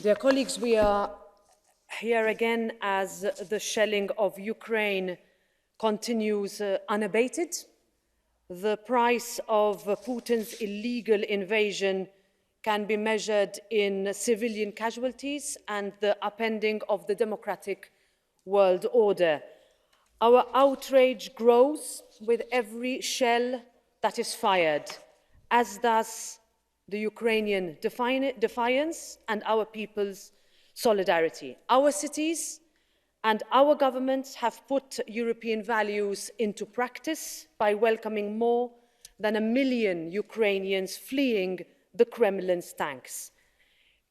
Dear colleagues, we are here again as the shelling of Ukraine continues unabated. The price of Putin's illegal invasion can be measured in civilian casualties and the upending of the democratic world order. Our outrage grows with every shell that is fired, as does the Ukrainian defiance and our people's solidarity. Our cities and our governments have put European values into practice by welcoming more than 1 million Ukrainians fleeing the Kremlin's tanks.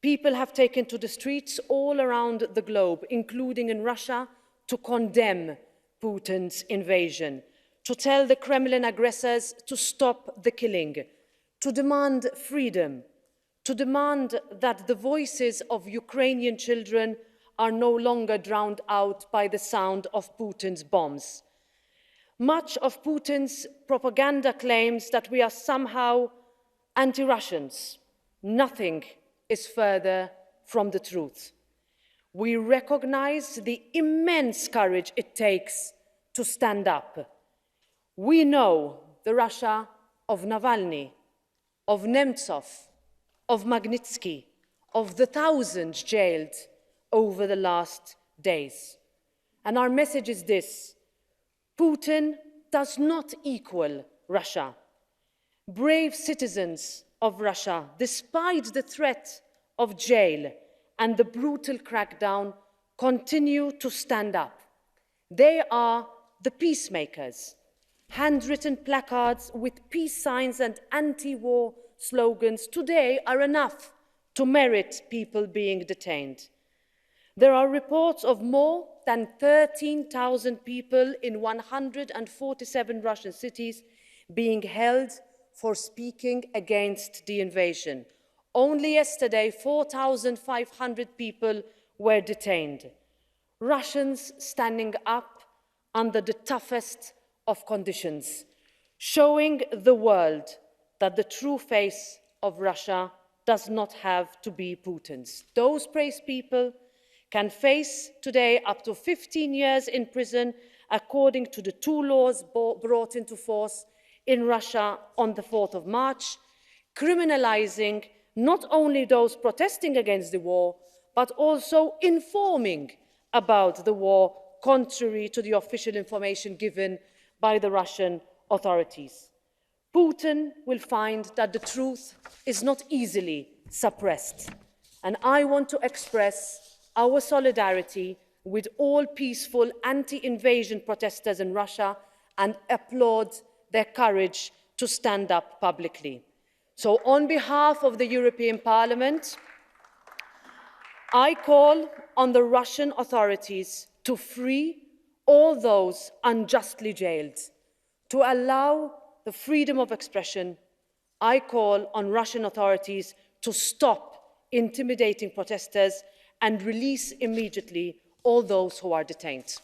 People have taken to the streets all around the globe, including in Russia, to condemn Putin's invasion, to tell the Kremlin aggressors to stop the killing, to demand freedom, to demand that the voices of Ukrainian children are no longer drowned out by the sound of Putin's bombs. Much of Putin's propaganda claims that we are somehow anti-Russians. Nothing is further from the truth. We recognize the immense courage it takes to stand up. We know the Russia of Navalny, of Nemtsov, of Magnitsky, of the thousands jailed over the last days. And our message is this: Putin does not equal Russia. Brave citizens of Russia, despite the threat of jail and the brutal crackdown, continue to stand up. They are the peacemakers. Handwritten placards with peace signs and anti-war slogans today are enough to merit people being detained. There are reports of more than 13,000 people in 147 Russian cities being held for speaking against the invasion. Only yesterday, 4,500 people were detained. Russians standing up under the toughest of conditions, showing the world that the true face of Russia does not have to be Putin's. Those brave people can face today up to 15 years in prison, according to the two laws brought into force in Russia on the 4th of March, criminalizing not only those protesting against the war, but also informing about the war contrary to the official information given by the Russian authorities. Putin will find that the truth is not easily suppressed, and I want to express our solidarity with all peaceful anti-invasion protesters in Russia and applaud their courage to stand up publicly. So, on behalf of the European Parliament, I call on the Russian authorities to free all those unjustly jailed, to allow the freedom of expression. I call on Russian authorities to stop intimidating protesters and release immediately all those who are detained.